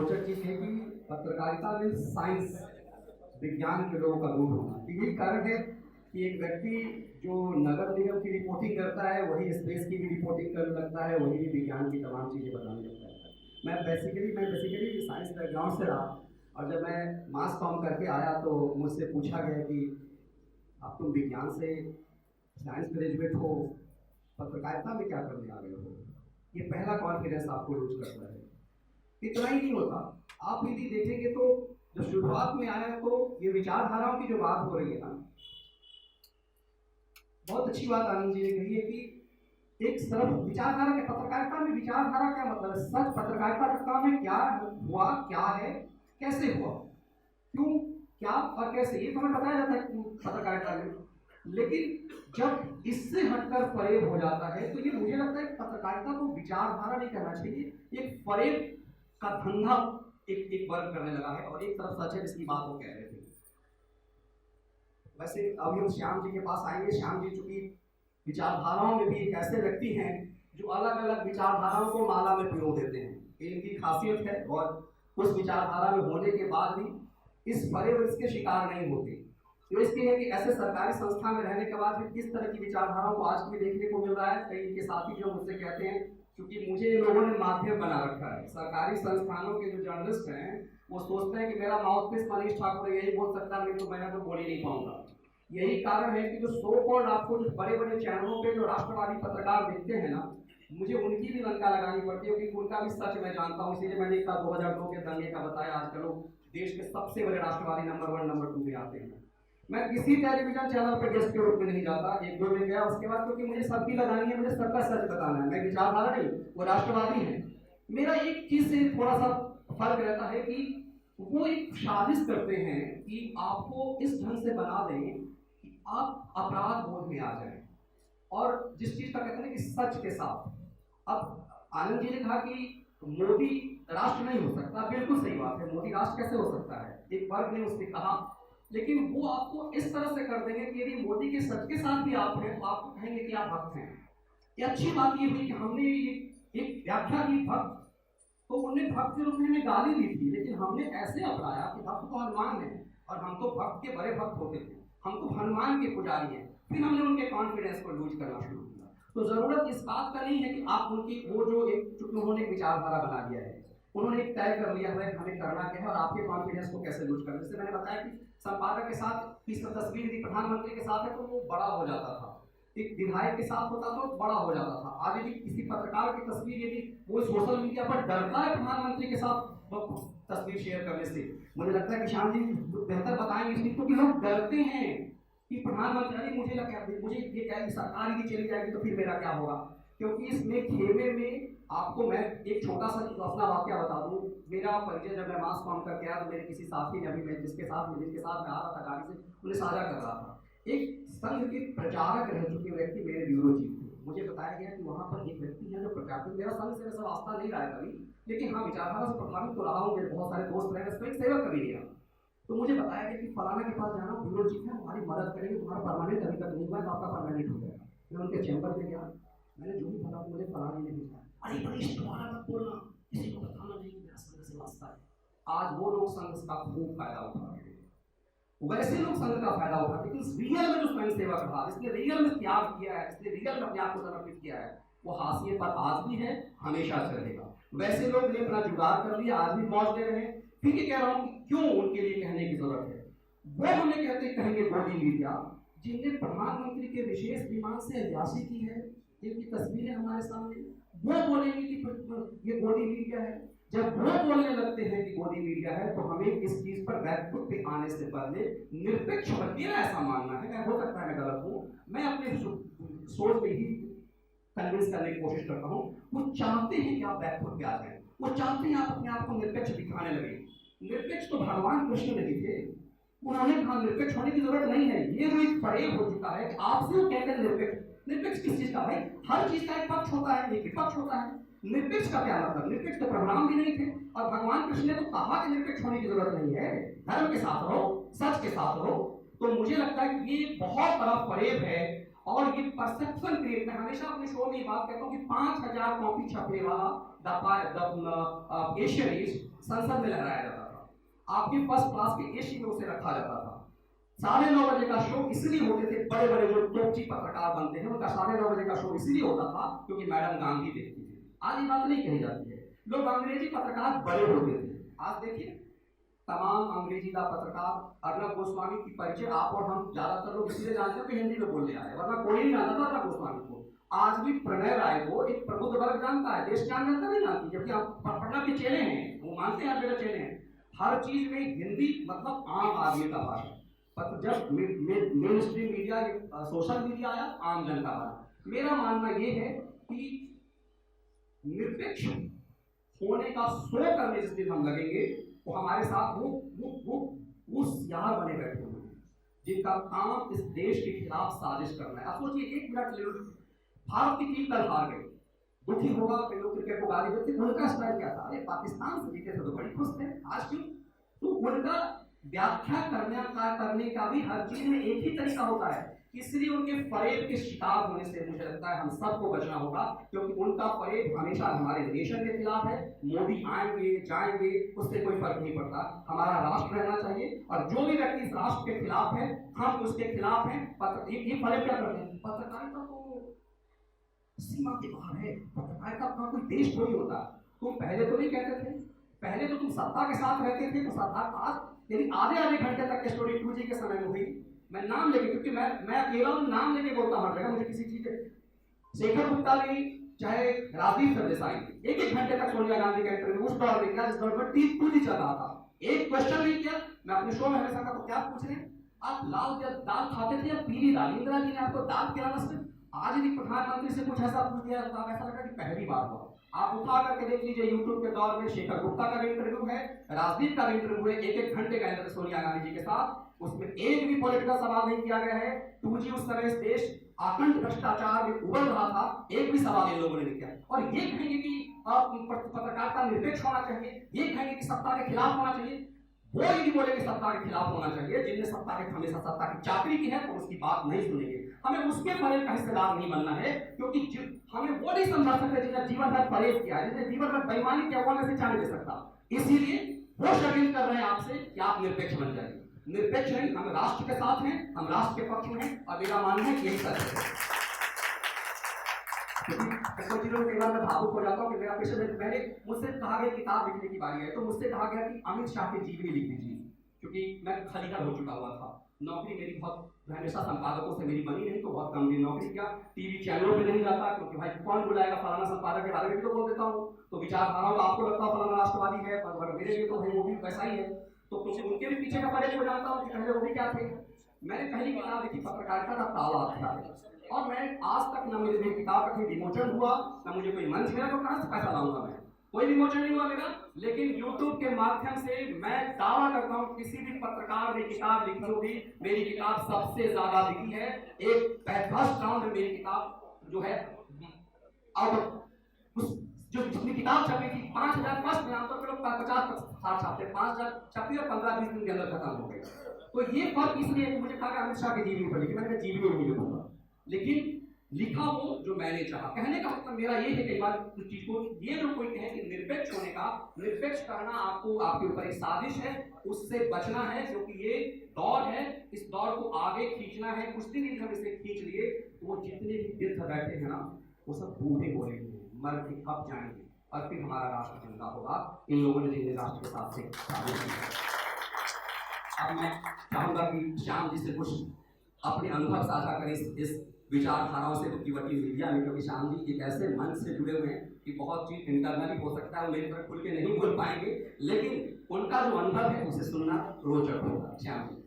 रोचक चीज है कि पत्रकारिता में साइंस विज्ञान के लोगों का रूप होना, यही कारण है कि एक व्यक्ति जो नगर निगम की रिपोर्टिंग करता है वही स्पेस की भी रिपोर्टिंग करने लगता है, वही विज्ञान की तमाम चीज़ें बताने लगता है। मैं बेसिकली साइंस बैकग्राउंड से रहा, और जब मैं मास कॉम करके आया तो मुझसे पूछा गया कि आप तुम विज्ञान से साइंस ग्रेजुएट हो, पत्रकारिता में क्या करने आ गए हो। ये पहला कॉन्फिडेंस आपको लूज करता है। इतना ही नहीं होता, आप यदि देखेंगे तो जब शुरुआत में आया तो ये विचारधाराओं की जो बात हो रही है ना, बहुत अच्छी बात आनंद जी ने कही है कि एक तरफ विचारधारा के पत्रकारिता में विचारधारा क्या मतलब है, सच पत्रकारिता का काम है, क्या हुआ, क्या है, कैसे हुआ, क्यों, क्या और कैसे, ये हमें बताया जाता है पत्रकारिता में। लेकिन जब इससे हटकर फरेब हो जाता है तो ये मुझे लगता है पत्रकारिता को विचारधारा नहीं कहना चाहिए, एक फरेब का धंधा एक वर्ग करने लगा है। और एक तरफ सच है जिसकी बात वो कह रहे थे। वैसे अभी हम श्याम जी के पास आएंगे। श्याम जी चूंकि विचारधाराओं में भी एक ऐसे व्यक्ति हैं जो अलग अलग विचारधाराओं को माला में पिरो देते हैं, इनकी खासियत है। और उस विचारधारा में होने के बाद भी इस फरेब इसके शिकार नहीं होते। तो इसलिए है कि ऐसे सरकारी संस्था में रहने के बाद भी किस तरह की विचारधाराओं को आज भी देखने को मिल रहा है। कई इनके साथी जो मुझसे कहते हैं, क्योंकि मुझे इन लोगों ने माध्यम बना रखा है, सरकारी संस्थानों के जो जर्नलिस्ट हैं वो सोचते हैं कि मेरा माउथपीस मनीष ठाकुर यही बोल सकता है, तो मैं तो बोल ही नहीं पाऊंगा। यही कारण है कि जो सो कॉल्ड आपको जो बड़े बड़े चैनलों पे जो राष्ट्रवादी पत्रकार दिखते हैं ना, मुझे उनकी भी लंका लगानी पड़ती है, क्योंकि उनका भी सच मैं जानता हूँ। इसीलिए मैंने 2002 के दंगे का बताया, आजकल लोग देश के सबसे बड़े राष्ट्रवादी नंबर 1 नंबर 2 में आते हैं। मैं किसी टेलीविजन चैनल पर गेस्ट के रूप में नहीं जाता, 1-2 में गया, उसके बाद क्योंकि मुझे सबकी लगानी है, मुझे सबका सच बताना है। मैं विचारधारा नहीं, वो राष्ट्रवादी है। मेरा एक चीज से थोड़ा सा फर्क रहता है कि वो एक साजिश करते हैं कि आपको इस ढंग से बना दें कि आप अपराध बोध में आ जाएं, और जिस चीज का कहते हैं कि सच के साथ। अब आनंद जी ने कहा कि मोदी राष्ट्र नहीं हो सकता, बिल्कुल सही बात है, मोदी राष्ट्र कैसे हो सकता है, एक वर्ग ने उसने कहा। लेकिन वो आपको इस तरह से कर देंगे कि यदि मोदी के सच के साथ भी आप हैं तो आपको कहेंगे कि आप भक्त हैं। ये अच्छी बात ये हुई कि हमने एक व्याख्या की भक्त, तो उन्हें भक्त के रूप में हमें गाली दी थी, लेकिन हमने ऐसे अपनाया कि भक्त तो हनुमान है और हम तो भक्त के बड़े भक्त होते थे, हम तो हनुमान के पुजारी हैं। फिर हमने उनके कॉन्फिडेंस को लूज करना शुरू किया। तो जरूरत इस बात का नहीं है कि आप उनकी वो जो एक, चूंकि उन्होंने विचारधारा बना दिया है, उन्होंने एक तय कर लिया है हमें करना क्या है और आपके कॉन्फिडेंस को कैसे लूज करना। जैसे मैंने बताया कि संपादक के साथ की तस्वीर यदि प्रधानमंत्री के साथ है तो वो बड़ा हो जाता था, एक विधायक के साथ होता तो बड़ा हो जाता था। आज यदि किसी पत्रकार की तस्वीर यदि वो सोशल मीडिया पर डरता है प्रधानमंत्री के साथ तस्वीर शेयर करने से, मुझे लगता है कि श्याम जी बेहतर बताएंगे इसलिए, क्योंकि लोग डरते हैं कि प्रधानमंत्री, अरे मुझे ये क्या सरकार यदि चली जाएगी तो फिर मेरा क्या होगा। क्योंकि इसमें खेमे में आपको मैं एक छोटा सा अपना वाक्य बता दूं। मेरा परिचय जब मैं मास कॉम करके आया तो मेरे किसी साथी ने, अभी मैं जिसके साथ मैं आ रहा था गाड़ी से, उन्हें साझा कर रहा था, एक संघ के प्रचारक रह चुके व्यक्ति मेरे ब्यूरो चीफ थे। मुझे बताया गया कि वहाँ पर एक व्यक्ति है जो प्रचारक, मेरा संघ से वैसा वास्ता नहीं रहा है कभी, लेकिन हाँ विचारधारा से प्रभावित तो रहा हूँ, मेरे बहुत सारे दोस्त रहे, स्वयं सेवक कभी नहीं रहा। तो मुझे बताया गया कि फलाना के पास जाना, ब्यूरो चीफ है, हमारी मदद करेंगे, तुम्हारा परमानेंट अभी तक नहीं हुआ तो आपका परमानेंट हो जाएगा। मैं उनके चैम्बर में गया, मैंने जो भी फला मुझे फलाने ने भेजा, अरे मनीष तुम्हारा मत बोलना, किसी को बताना नहीं कि मेरा संघ से वास्ता है। आज वो लोग संघ का खूब फायदा उठा रहे हैं, वैसे लोग संघ का फायदा उठाते, लेकिन रियल में जो स्वयं सेवक रहा, इसने रियल में त्याग किया है, इसने रियल में अपने आप को समर्पित किया है, वो हाशिए पर आज भी है, हमेशा चलेगा। वैसे लोग ने अपना जुगाड़ कर लिया, आज भी मौज ले रहे हैं। फिर ये कह रहा हूँ क्यों उनके लिए कहने की जरूरत है। वो हमें कहेंगे मोदी मीडिया, जिनने प्रधानमंत्री के विशेष विमान से अयाशी की है, जिनकी तस्वीरें हमारे सामने, वो बोलेंगे कि ये मोदी मीडिया है। जब वो बोलने लगते हैं कि मोदी मीडिया है तो हमें इस चीज पर बैकफुट पे आने से पहले निरपेक्ष मेरा ऐसा मानना है, हो सकता है मैं गलत हूँ, मैं अपने सोच में ही कन्विंस करने की कोशिश करता हूँ। वो चाहते हैं कि आप बैकफुट पे आ जाए, वो चाहते हैं आप अपने आप को निरपेक्ष दिखाने लगे। निरपेक्ष तो भगवान कृष्ण नहीं थे, उन्होंने कहा निरपेक्ष होने की जरूरत नहीं है। ये जो एक फरेब हो चुका है आपसे वो कहते हैं निरपेक्ष किस चीज का भाई, हर चीज का एक पक्ष होता है, एक विपक्ष होता है। निरपेक्ष का क्या मतलब, निरपेक्ष तो प्रभुराम भी नहीं थे, और भगवान कृष्ण ने तो कहा कि निरपेक्ष होने की जरूरत नहीं है, धर्म के साथ रहो, सच के साथ रहो। तो मुझे लगता है कि ये बहुत बड़ा फरेब है और ये परसेप्शन क्रिएट, मैं हमेशा अपने शो में ये बात कहता हूँ कि 5,000 कॉपी छपने वाला द एशियन एज संसद में लगाया जाता था। आपके फर्स्ट क्लास के एसी में उसे रखा जाता था। 9:30 बजे का शो इसलिए होते थे, बड़े बड़े जो टोपची पत्रकार बनते हैं उनका 9:30 बजे का शो इसलिए होता था क्योंकि मैडम गांधी देखती थी। आज ये बात नहीं कही जाती है। लोग अंग्रेजी पत्रकार बड़े होते थे। आज देखिए तमाम अंग्रेजी का पत्रकार, अर्नब गोस्वामी की परिचय आप और हम ज्यादातर लोग इसलिए जानते हैं कि हिंदी में बोलने आए, वरना कोई नहीं जानता था अर्नब गोस्वामी को। आज भी प्रणय राय को एक प्रबुद्ध वर्ग जानता है, देश जान जनता नहीं जानती, जबकि आप पटना के चेले हैं, वो मानते हैं मेरे चेले हैं। हर चीज में हिंदी मतलब आम आदमी का भाषा। पर जब main stream media, social media आया, आम जनता आया। मेरा मानना ये है कि निरपेक्ष होने का शो करने जिस दिन हम लगेंगे, वो हमारे साथ वो सियार बने बैठे हुए हैं जिनका काम इस देश के खिलाफ साजिश करना है। आप सोचिए, 1 मिनट ले लो, भारत की टीम कल हार गई, दुखी होगा, कई लोग क्रिकेट को गाली देते, उनका स्टाइल क्या था? अरे पाकिस्तान से जीते थे तो बड़ी खुश थे, आज क्यों? तो उनका व्याख्या करने का भी हर चीज में एक ही तरीका होता है। इसलिए उनके फरेब के शिकार होने से मुझे लगता है हम सबको बचना होगा, क्योंकि उनका फरेब हमेशा हमारे नेशन के खिलाफ है। मोदी आएंगे जाएंगे उससे कोई फर्क नहीं पड़ता, हमारा राष्ट्र रहना चाहिए, और जो भी व्यक्ति इस राष्ट्र के खिलाफ है हम उसके खिलाफ हैं। ये फरेब क्या करते हैं? पत्रकारिता तो सीमा के बाहर है, पत्रकारिता का कोई देश थोड़ी होता। तुम पहले तो नहीं कहते थे, पहले तो तुम सत्ता के साथ रहते थे, तो सत्ता आज यदि आधे घंटे तक स्टोरी 2G के समय में हुई, मैं नाम लेके, क्योंकि मैं अकेला हूं, नाम लेके बोलता हूं हर जगह, मुझे किसी चीज शेखर गुप्ता ने चाहे राजीव सरदेसाई 1-1 घंटे तक सोनिया गांधी का इंटरव्यू उस दौर में किया जिस दौर में 2G चल रहा था। एक क्वेश्चन नहीं किया। मैं अपने शो में हमेशा कहता हूं, क्या पूछ रहे हैं आप? लाल दाल खाते थे या पीली दाल? इंदिरा जी ने आपको दाल खिलाना सिर्फ आज भी प्रधानमंत्री से कुछ ऐसा पूछ दिया तो ऐसा लगा कि पहली बार हुआ। आप उठा करके देख लीजिए, यूट्यूब के दौर में शेखर गुप्ता का भी इंटरव्यू है, राजदीप का भी इंटरव्यू है, 1-1 घंटे का इंटरव्यू सोनिया गांधी जी के साथ। उसमें एक भी पॉलिटिकल सवाल नहीं किया गया है। 2G उस समय इस देश आखंड भ्रष्टाचार में उबल रहा था, एक भी सवाल इन लोगों ने नहीं किया। और ये कहेंगे कि पत्रकारिता निरपेक्ष होना चाहिए, ये कहेंगे कि सत्ता के खिलाफ होना चाहिए। वो ये भी बोले कि सत्ता के खिलाफ होना चाहिए, जिनने सत्ता के हमेशा सत्ता की चाकरी की है तो उसकी बात नहीं सुनेंगे। हमें उसके फरेब का हिस्सेदार नहीं बनना है, क्योंकि हमें वो नहीं समझा सकते जिसने जीवन भर फरेब किया, जिसने जीवन भर बेईमानी किया, वो हमें जाने दे सकता। इसीलिए वो शर्मिंद कर रहे हैं आपसे कि आप निरपेक्ष बन जाइए। निरपेक्ष नहीं, हम राष्ट्र के साथ हैं, हम राष्ट्र के पक्ष में हैं, और मेरा मानना है कि यही सच है। कई चीजों में मैं भावुक हो जाता हूँ कि मेरा पेशे में मैंने मुझसे कहा गया किताब लिखने की बारी है, तो मुझसे कहा गया कि अमित शाह की जीवनी लिख दीजिए, क्योंकि मैं खलीफा हो चुका हुआ था। नौकरी मेरी बहुत हमेशा संपादकों से मेरी बनी नहीं, तो बहुत कम दिन नौकरी किया। टीवी चैनलों पे नहीं जाता, क्योंकि भाई कौन बुलाएगा, फलाना संपादक के बारे में भी तो बोल देता हूँ, तो विचारधाराओं का आपको लगता है फलाना राष्ट्रवादी है, पर मेरे लिए तो भाई वो भी वैसा ही है। तो उनके भी पीछे का परेश हो जाता हूँ कि पहले वो भी क्या थे। मैंने पहली किताब लिखी पत्रकारिता का ताला हथियार, और मैं आज तक न मेरी किताब का कोई विमोचन हुआ, न मुझे कोई मंच मिला, तो कहां से पैसा लाऊंगा मैं? कोई विमोचन नहीं हुआ मेरा। लेकिन YouTube के माध्यम से मैं दावा करता हूं किसी भी पत्रकार ने किताब लिखी होगी, मेरी किताब सबसे ज्यादा बिकी है। एक फर्स्ट राउंड में मेरी किताब जो है जो जितनी किताब छपी थी 5000 फर्स्ट में, आमतौर पर लोग 50-60 छापते, 5000 छपी और 15-20 दिन के अंदर खत्म हो गई। तो ये फर्क इसलिए मुझे कहा अमित शाह की जीवनी पर लिखी, मैंने जीवनी नहीं लिखूंगा, लेकिन लिखा वो जो मैंने चाहा। कहने का मतलब मेरा ये है, कई बार कुछ चीज को ये जो कोई कहे कि निरपेक्ष होने का, निरपेक्ष करना आपको आपके ऊपर एक साजिश है, उससे बचना है, क्योंकि ये दौर है, इस दौर को आगे खींचना है। कुछ दिन हम इसे खींच लिए तो वो जितने भी वृद्ध बैठे हैं ना, वो सब बूढ़े हो रहे हैं, मर के खप जाएंगे, और फिर हमारा राष्ट्र जिंदा होगा इन लोगों ने जिन्हें राष्ट्र के साथ से साजिश की। अब मैं चाहूंगा कि श्याम जी से कुछ अपने अनुभव साझा करें इस विचारधाराओं से रुकी-वटी मीडिया में, क्योंकि श्याम जी एक ऐसे मंच से जुड़े हुए हैं कि बहुत चीज इंटरनली हो सकता है वो मेरी तरफ खुल के नहीं बोल पाएंगे, लेकिन उनका जो अनुभव है उसे सुनना रोचक होगा। श्याम जी।